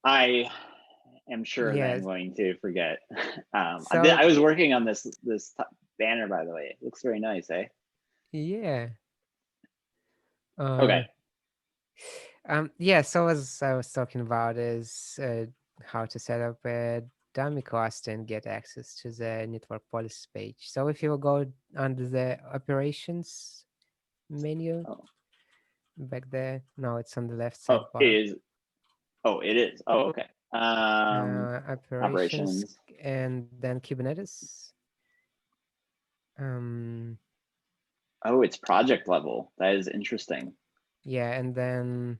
I am sure that I'm Yes. going to forget. So I was working on this banner, by the way. It looks very nice, eh? yeah. Okay. Uh, yeah. So as I was talking about is how to set up a dummy cluster and get access to the network policy page. So if you will go under the operations menu Oh, back there, no, it's on the left oh, it sidebar. is. Oh, it is. Oh, okay. Operations Operations. and then Kubernetes. Um, Oh, it's project level. That is interesting. yeah, and then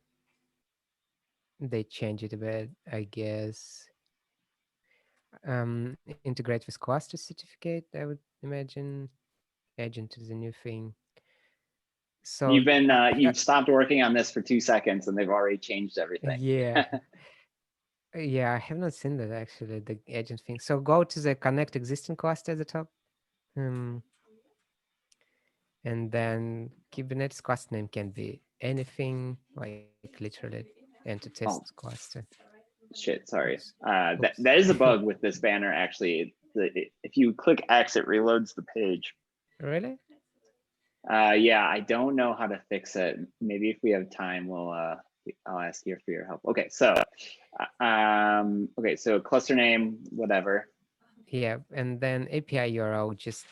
they change it a bit, I guess. Integrate with cluster certificate, I would imagine. Agent is a new thing. So You've stopped working on this for 2 seconds, and they've already changed everything. yeah, yeah, I have not seen that actually, the agent thing. So go to the connect existing cluster at the top. Um, and then Kubernetes cluster name can be anything, like literally enter test Oh, cluster. shit, sorry. Oops. That Oops. that is a bug with this banner. Actually, if you click X, it reloads the page. Really? Yeah, I don't know how to fix it. Maybe if we have time, I'll ask you for your help. Okay, so cluster name, whatever. Yeah, and then API URL, just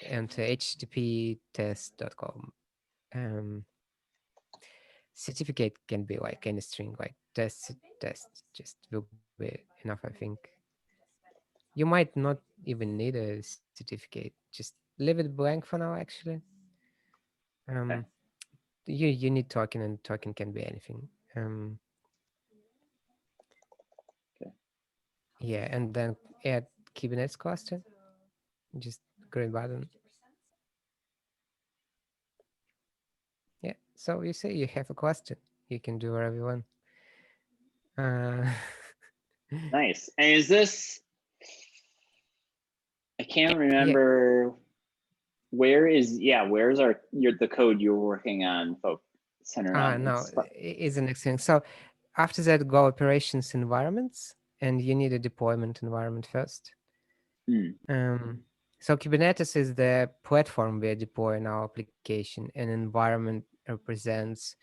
enter http test.com. Um, certificate can be like any string, like test just will be enough, I think. You might not even need a certificate. Just leave it blank for now, actually. Okay, Um, you need token, and token can be anything. okay. Yeah, and then add Kubernetes cluster. Just green button. Yeah. So you say you have a cluster. You can do whatever you want. Uh, Nice. And is this? I can't yeah. remember where is. Yeah, where's the code you're working on, folk centered on? No, is the next thing. So after that, go operations environments, and you need a deployment environment first. Hmm, Um, so Kubernetes is the platform we are deploying our application, and environment represents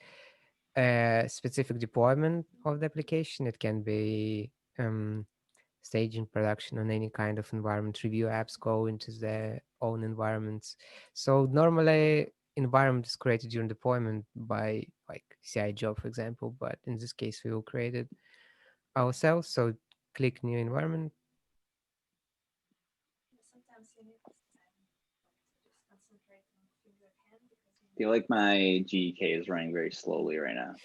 a specific deployment of the application. It can be staging production on any kind of environment. Review apps go into their own environments. So normally environment is created during deployment by like CI job, for example, but in this case we will create it ourselves. So click new environment. I feel like my GK is running very slowly right now.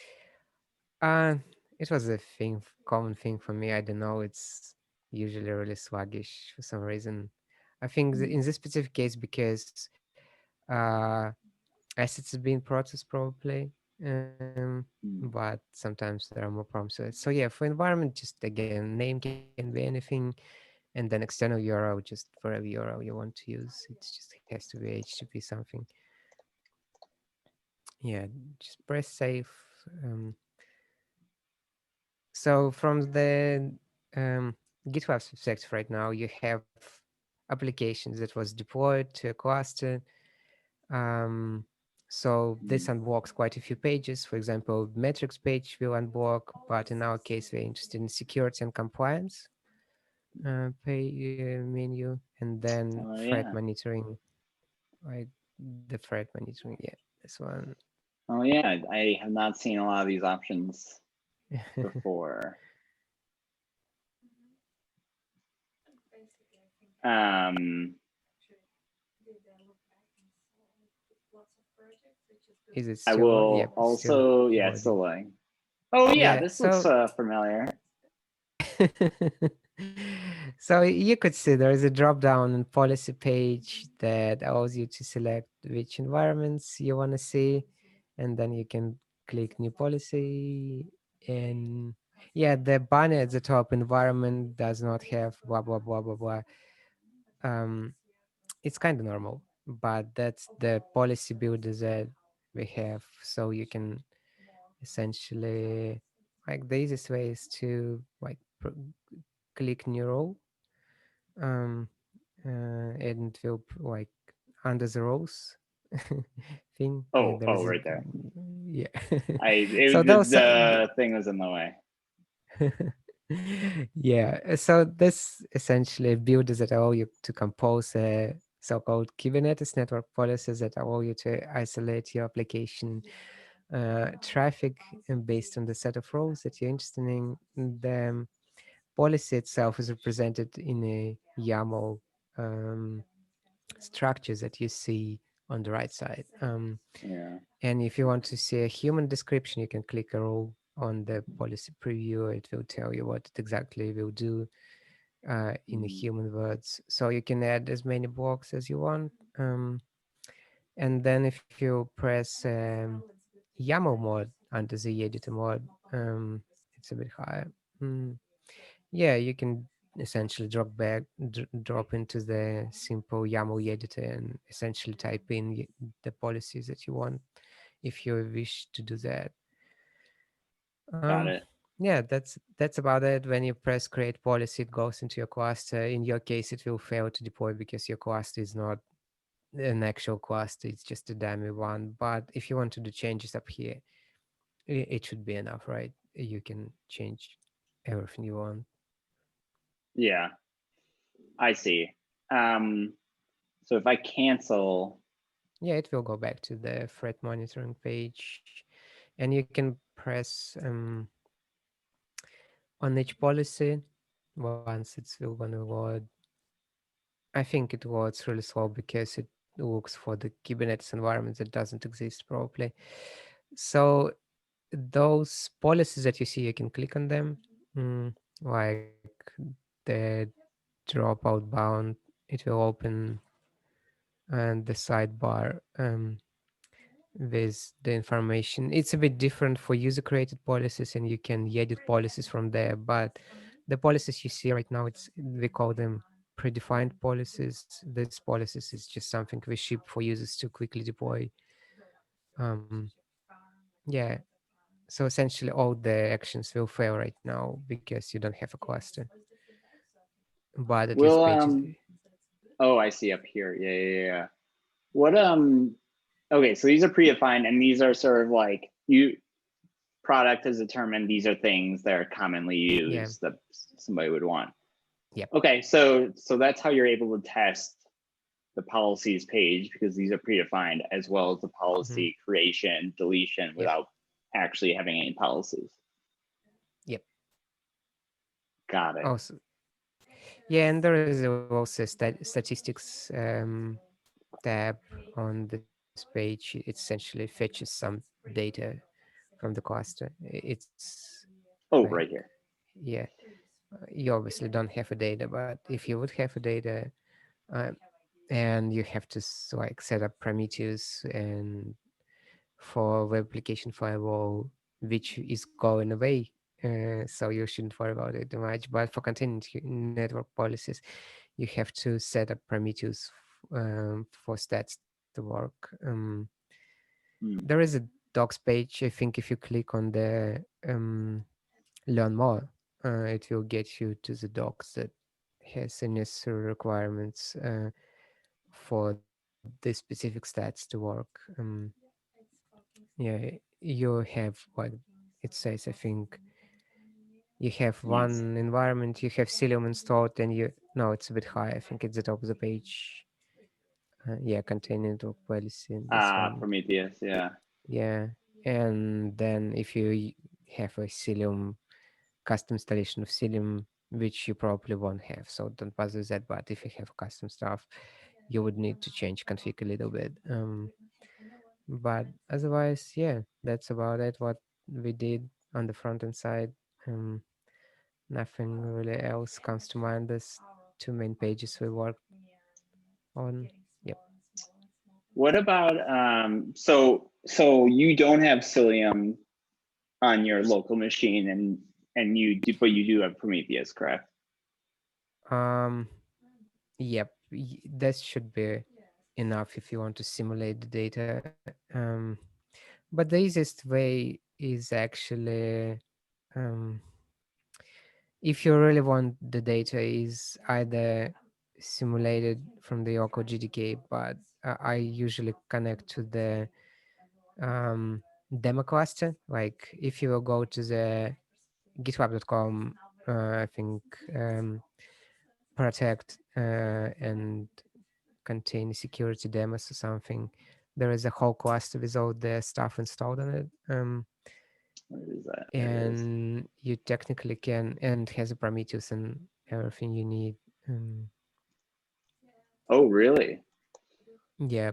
Uh it was a thing, common thing for me. I don't know. It's usually really sluggish for some reason. I think Hmm, in this specific case because uh assets are being processed probably, hmm. but sometimes there are more prompts. So yeah, for environment, just again, name can be anything, and then external URL, just whatever URL you want to use. It just has to be HTTP something. Yeah, just press save. Um, so from the um, GitLab perspective right now, you have applications that was deployed to a cluster. Um, so this Hmm. unblocks quite a few pages. For example, metrics page will unblock, but in our case, we're interested in security and compliance menu, and then Oh threat yeah. monitoring. Right, the threat monitoring. Yeah, this one. Oh yeah. I have not seen a lot of these options before. Um, Is it I still? will Yep, it's still also. Yeah, it's loading. still loading. Oh yeah, Yeah. this looks So familiar. so you could see there is a drop down and policy page that allows you to select which environments you want to see, and then you can click new policy. And yeah, the banner at the top, environment does not have blah blah blah blah blah. um it's kind of normal, but that's the policy builder that we have, so you can essentially like the easiest way is to like click new role, um, and it will like under the roles thing. There Oh, is a right there. yeah. It So was those the thing was in the way. yeah. So this essentially builders that allow you to compose so-called Kubernetes network policies that allow you to isolate your application traffic based on the set of roles that you're interested in. The policy itself is represented in a YAML um, structures that you see on the right side. Yeah. And if you want to see a human description, you can click a role on the policy preview. It will tell you what it exactly will do in Mm, human words. So you can add as many blocks as you want. And then if you press YAML mode under the editor mode, it's a bit higher. Mm, yeah, you can essentially drop into the simple YAML editor and essentially type in the policies that you want if you wish to do that. got Um, it. yeah, that's about it. When you press create policy, it goes into your cluster. In your case, it will fail to deploy because your cluster is not an actual cluster; it's just a dummy one. But if you want to do changes up here, it should be enough, right? You can change everything you want. Yeah, I see. Um, so if I cancel, Yeah, it will go back to the threat monitoring page, and you can press on each policy once it's will gonna load. I think it loads really slow because it looks for the Kubernetes environment that doesn't exist properly. So those policies that you see, you can click on them, like the dropout bound. It will open and the sidebar. With the information. It's a bit different for user created policies and you can edit policies from there. But the policies you see right now, it's we call them predefined policies. These policies is just something we ship for users to quickly deploy. Um, yeah. So essentially all the actions will fail right now because you don't have a cluster. But at will least pages. oh, I see up here. Yeah. What okay, so these are predefined and these are sort of like you product has determined these are things that are commonly Yeah. used that somebody would want. Yep. Okay, so that's how you're able to test the policies page because these are predefined as well as the Hmm. policy creation, deletion Yep. without actually having any policies. Yep. Got it. Also, yeah, and there is also statistics tab on this page. It essentially fetches some data from the cluster. It's Oh, like, right here. yeah, you obviously don't have a data, but if you would have a data, uh, and you have to like set up parameters and for web application firewall, which is going away. So you shouldn't worry about it too much. But for container network policies, you have to set up parameters for stats to work. Hmm. There is a docs page. I think if you click on the learn more, it will get you to the docs that has the necessary requirements for the specific stats to work. Yeah, you have what it says. I think you have Nice. one environment, you have Cilium installed, and you no, it's a bit high. I think it's the top of the page. Yeah, container network policy, this one. Prometheus. Yeah. Yeah, and then if you have a Cilium custom installation of Cilium, which you probably won't have, so don't bother with that. But if you have custom stuff, you would need to change config a little bit. But otherwise, yeah, that's about it. What we did on the front end side. Um, Nothing really else comes to mind. There's two main pages we worked on. Yep. What about so you don't have Cilium on your local machine and you do but you do have Prometheus, correct? Um. Yep. That should be enough if you want to simulate the data. But the easiest way is actually Um, if you really want the data is either simulated from the Yoko GDK, but I usually connect to the demo cluster. Like if you will go to the gitlab.com, I think protect and contain security demos or something. There is a whole cluster with all the stuff installed on it. Where is that? There it is. And you technically can, and has a Prometheus and everything you need. Oh, really? Yeah.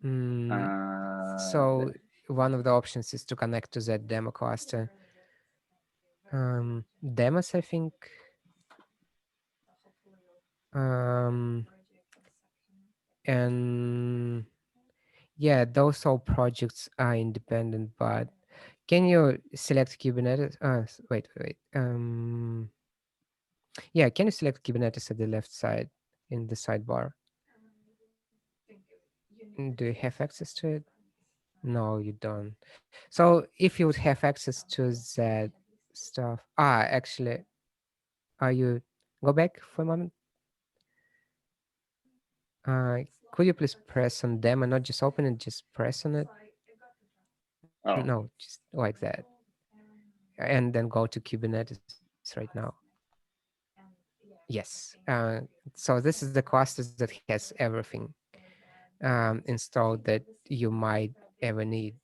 Mm, There. so one of the options is to connect to that demo cluster. Demos, I think. Um, and yeah, those all projects are independent, but can you select Kubernetes? Wait. Yeah, can you select Kubernetes at the left side in the sidebar? Do you have access to it? No, you don't. So if you would have access to that stuff, actually, are you go back for a moment? Uh, could you please press on them and not just open it, just press on it? Oh, No, just like that, and then go to Kubernetes right now. Yes. So this is the clusters that has everything installed that you might ever need.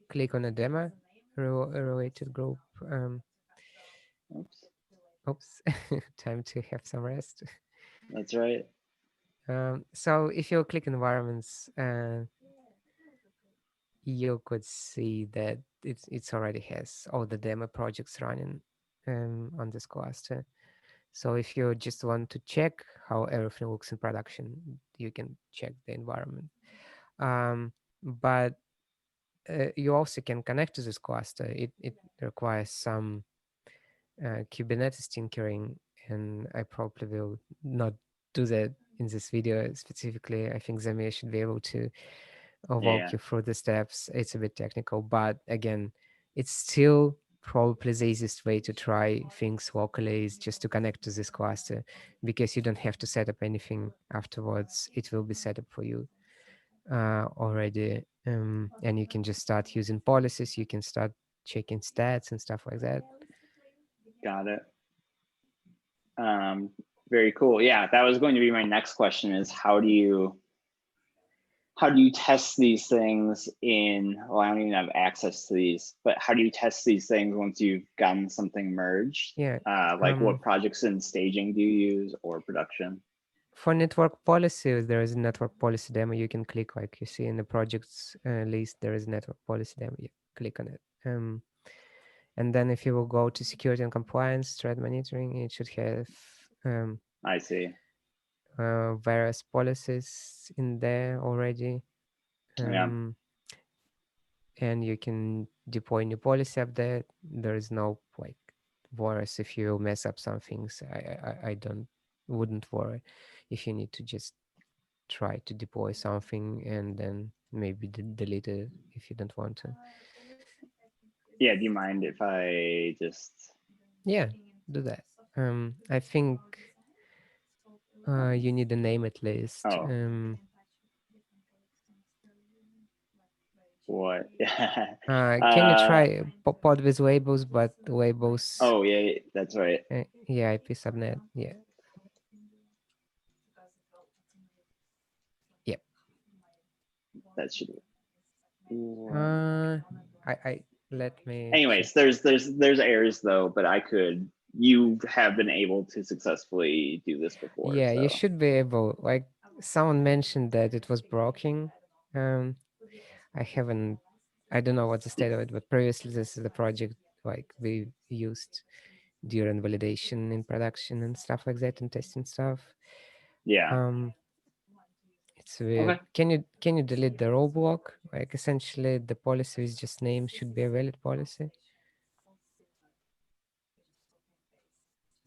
Click on a demo related group. Um, oops. oops, time to have some rest. That's right. So if you click environments, you could see that it's already has all the demo projects running on this cluster. So if you just want to check how everything looks in production, you can check the environment. But you also can connect to this cluster. It requires some Kubernetes tinkering, and I probably will not do that in this video specifically. I think Zamir should be able to walk Yeah. you through the steps. It's a bit technical, but again, it's still probably the easiest way to try things locally is just to connect to this cluster because you don't have to set up anything afterwards. It will be set up for you already. And you can just start using policies. You can start checking stats and stuff like that. Got it. Um, Very cool. Yeah, that was going to be my next question is how do you test these things in, well, I don't even have access to these, but how do you test these things once you've gotten something merged? Yeah. Like what projects and staging do you use or production? For network policy, there is a network policy demo. You can click, like you see in the projects list, there is a network policy demo. You click on it. And then if you will go to security and compliance, threat monitoring, it should have I see. various policies in there already. Yeah, And you can deploy new policy update. There is no like worries if you mess up some things. I don't wouldn't worry if you need to just try to deploy something and then maybe delete it if you don't want to. yeah. Do you mind if I just? Yeah, do that. I think you need a name at least. Oh, what? Can you uh, try pod with labels, but labels, oh yeah, that's right. yeah, IP subnet, yeah, yeah. That should. What? I let me check. Anyways, there's errors though, but you have been able to successfully do this before, Yeah, you so should be able. Like someone mentioned that it was broken. Um, I haven't. I don't know what's the state of it, but previously this is the project like we used during validation in production and stuff like that and testing stuff. yeah. Um, it's weird. Okay. Can you delete the row block? Like essentially the policy is just name should be a valid policy.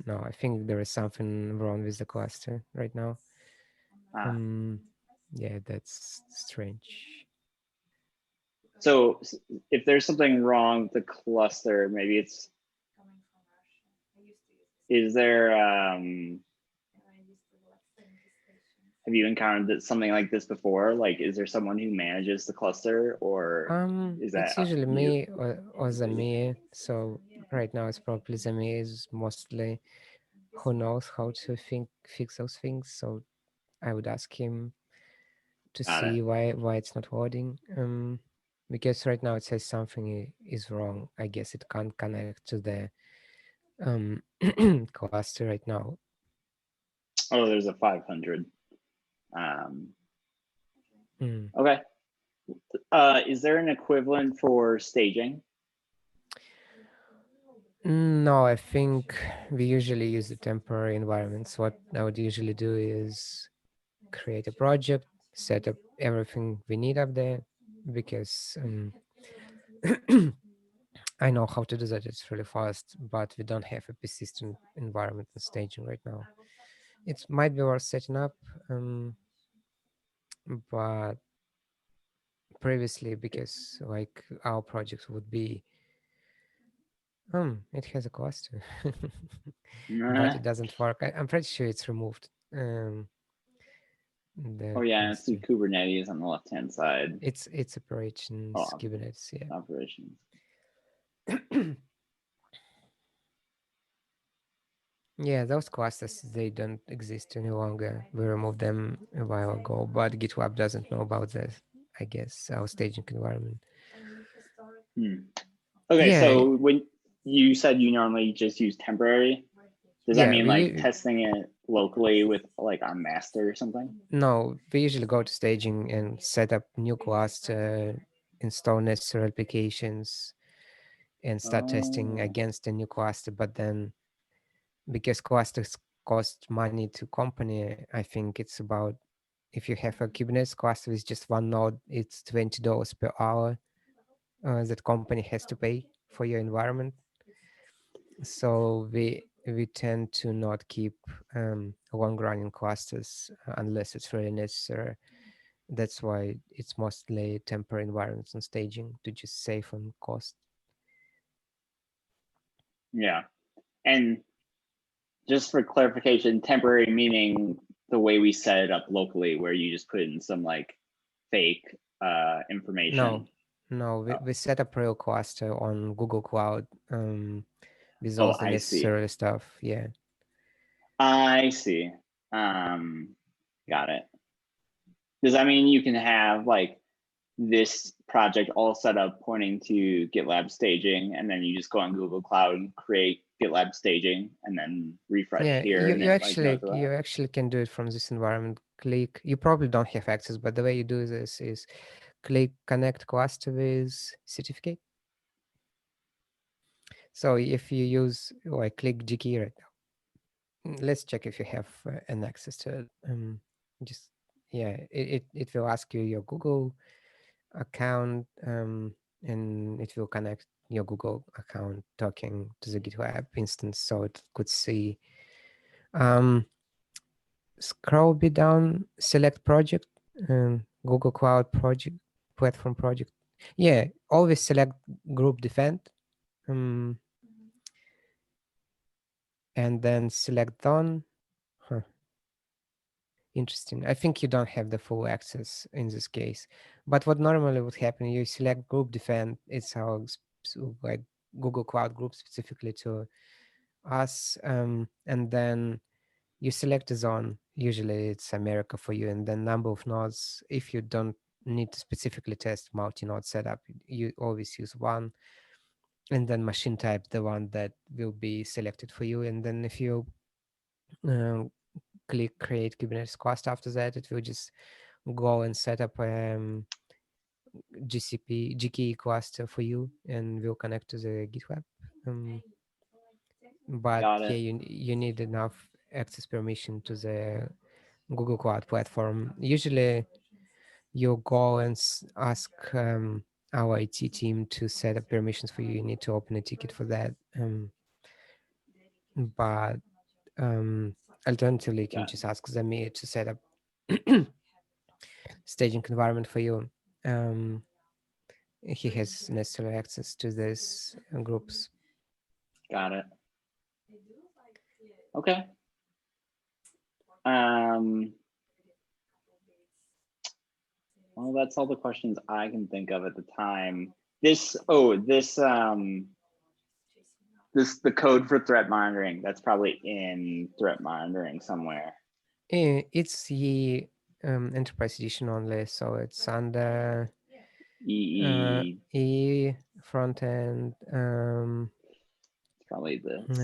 No, I think there is something wrong with the cluster right now. Ah, Um, yeah, that's strange. So if there's something wrong with the cluster, maybe it's, is there, have you encountered something like this before? Like, is there someone who manages the cluster, or is that It's usually you? me or Zamir. So right now it's probably Zamir is mostly who knows how to fix those things. So I would ask him to Got it. see why it's not loading. Because right now it says something is wrong. I guess it can't connect to the um cluster right now. Oh, there's a 500. Um, Mm. okay. Is there an equivalent for staging? No, I think we usually use the temporary environments. What I would usually do is create a project, set up everything we need up there, because I know how to do that. It's really fast, but we don't have a persistent environment and staging right now. It might be worth setting up, but previously, because like our project would be, it has a cluster, but it doesn't work. I'm pretty sure it's removed. Oh The yeah, it's the cluster. Kubernetes on the left-hand side. It's operations Oh, Kubernetes, yeah. operations. Yeah, those clusters, they don't exist any longer. We removed them a while ago, but GitLab doesn't know about this, I guess, our staging environment. Hmm. Okay, Yeah, so when you said you normally just use temporary, does that yeah, mean like testing it locally with like on master or something? no, we usually go to staging and set up new cluster, install necessary applications, and start testing Oh, against a new cluster. But then, because clusters cost money to company, I think it's about, if you have a Kubernetes cluster with just one node, it's $20 per hour that company has to pay for your environment. So we tend to not keep long running clusters unless it's really necessary. That's why it's mostly temporary environments and staging to just save on cost. yeah. And just for clarification, temporary meaning the way we set it up locally, where you just put in some like fake No, information. no, Oh, we set up real cluster on Google Cloud with oh, all the I see. necessary stuff. Yeah. I see. Um, got it. Does that mean you can have like this project all set up pointing to GitLab staging, and then you just go on Google Cloud and create GitLab staging and then refresh Yeah, here and you it like knows you about actually can do it from this environment. Click. You probably don't have access, but the way you do this is click connect cluster with certificate. So if you use, like, click GKey right now, let's check if you have an access to it. Just, yeah, it will ask you your Google account, and it will connect your Google account talking to the GitLab instance, so it could see. Um, Scroll be down, select project, Google Cloud project, platform project. Yeah, always select group defend, um, and then select done. Huh, interesting. I think you don't have the full access in this case. But what normally would happen, you select group defend. It's how like Google Cloud group specifically to us, and then you select a zone. Usually it's America for you, and then number of nodes. If you don't need to specifically test multi-node setup, you always use one, and then machine type, the one that will be selected for you. And then if you um, click create Kubernetes cluster after that, it will just go and set up GKE cluster for you, and will connect to the GitLab. Um, but got yeah, it. you need enough access permission to the Google Cloud platform. Usually, you go and ask our IT team to set up permissions for you. You need to open a ticket for that. But alternatively, you can Got just ask them to set up staging environment for you. Um, he has necessary access to these groups. Got it. Okay. Well, that's all the questions I can think of at the time. This the code for threat monitoring, that's probably in threat monitoring somewhere. It's the enterprise edition only, so it's under EE, front end. probably this.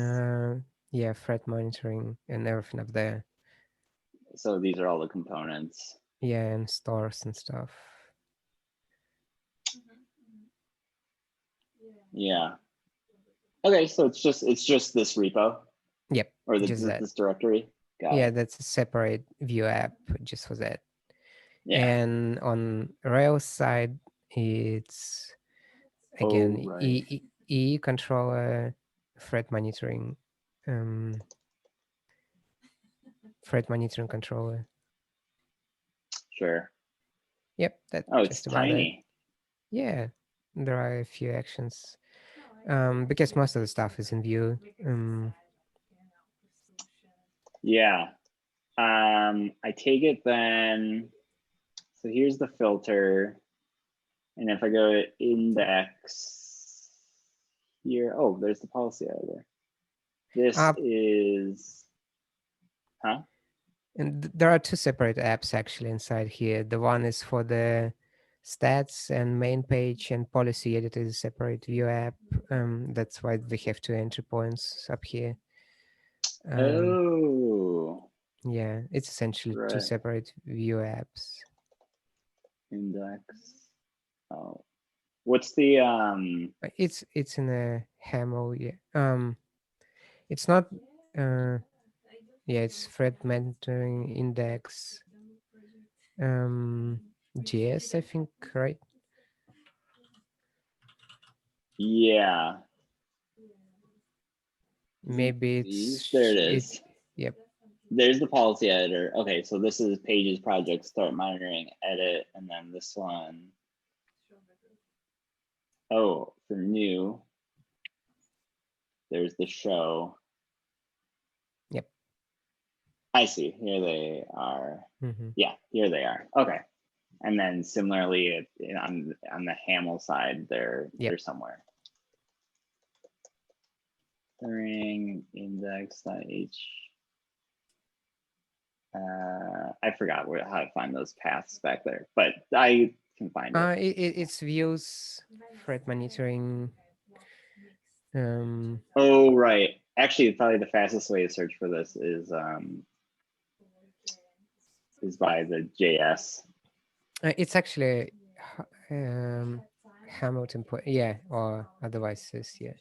Yeah, threat monitoring and everything up there. So these are all the components. Yeah, and stores and stuff. Yeah. Okay, so it's just this repo. Yep. Or just that. this directory. Got Yeah, it. that's a separate view app just for that. Yeah. And on Rails side, it's again right. E controller, threat monitoring, controller. Sure. Yep, that's Oh, it's just about it. tiny. Yeah, there are a few actions because most of the stuff is in Vue. Yeah. I take it then. So here's the filter. And if I go to index here, oh, there's the policy editor. This is, huh? And there are two separate apps actually inside here. The one is for the stats and main page, and policy editor is a separate view app. That's why we have two entry points up here. Oh. Yeah, it's essentially two Right. separate view apps. Index. Oh. What's the It's in a HAML, yeah. It's not yeah, it's thread mentoring index JS, I think, right? yeah. Maybe it's there it is. Yep. There's the policy editor. Okay, so this is pages, projects, start monitoring, edit, and then this one. Oh, for new, there's the show. Yep. I see. Here they are. Mm-hmm. Yeah, here they are. Okay. And then similarly on the Hamel side, they're somewhere. During index.h. I forgot how to find those paths back there, but I can find it. It's views, thread monitoring. Oh, right. Actually, probably the fastest way to search for this is by the JS. It's actually Hamilton point, yeah, or otherwise is, yeah.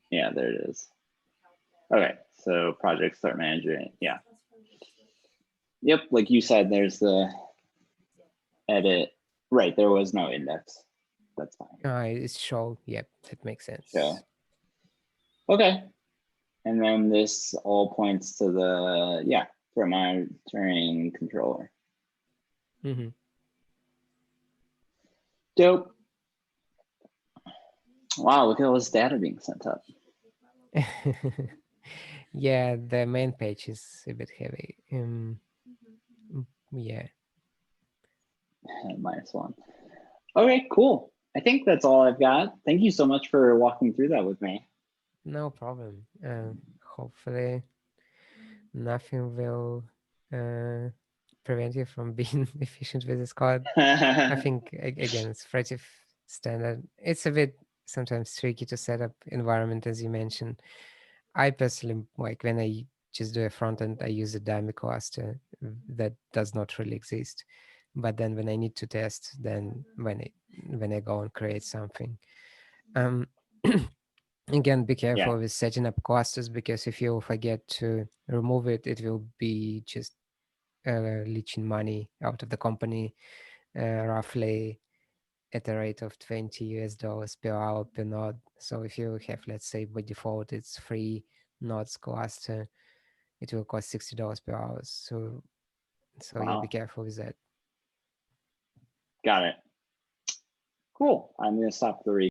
Yeah, there it is. Okay, so project start manager, yeah. Yep, like you said, there's the edit. Right, there was no index. That's fine. It's show. Yep, that makes sense. Show. Okay. And then this all points to the, for monitoring controller. Mm-hmm. Dope. Wow, look at all this data being sent up. Yeah, the main page is a bit heavy. Yeah. -1. Okay, cool. I think that's all I've got. Thank you so much for walking through that with me. No problem. Hopefully nothing will prevent you from being efficient with this code. I think, again, it's pretty standard. It's a bit sometimes tricky to set up environment, as you mentioned. I personally, like, when I just do a front end, I use a dummy cluster that does not really exist. But then when I need to test, then when I go and create something, again, be careful with setting up clusters, because if you forget to remove it, it will be just leeching money out of the company, roughly at a rate of $20 per hour per node. So if you have, let's say, by default, it's free nodes cluster, it will cost $60 per hour. So wow. you be careful with that. Got it. Cool. I'm going to stop the recording.